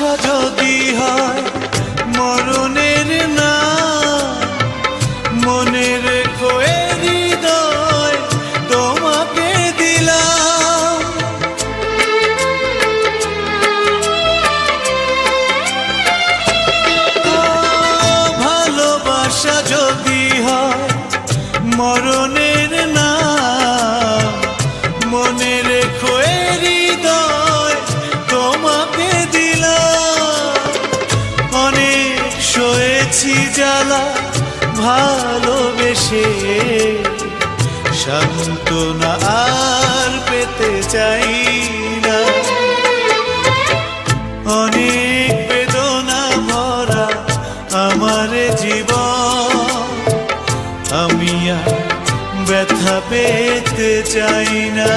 ভালোবাসা যদি হয় মরণের না, মনে রেখো এ হৃদয় তোমাকে দিলাম। ভালোবাসা যদি হয় মরণের না, মনে রেখো এ হৃদয় তোমাকে দিলাম। অনেক সয়েছি জ্বালা ভালোবেসে, সান্ত্বনা আর পেতে চাই না। অনেক বেদনা ভরা আমার জীবন, আমি আর ব্যথা পেতে চাই না।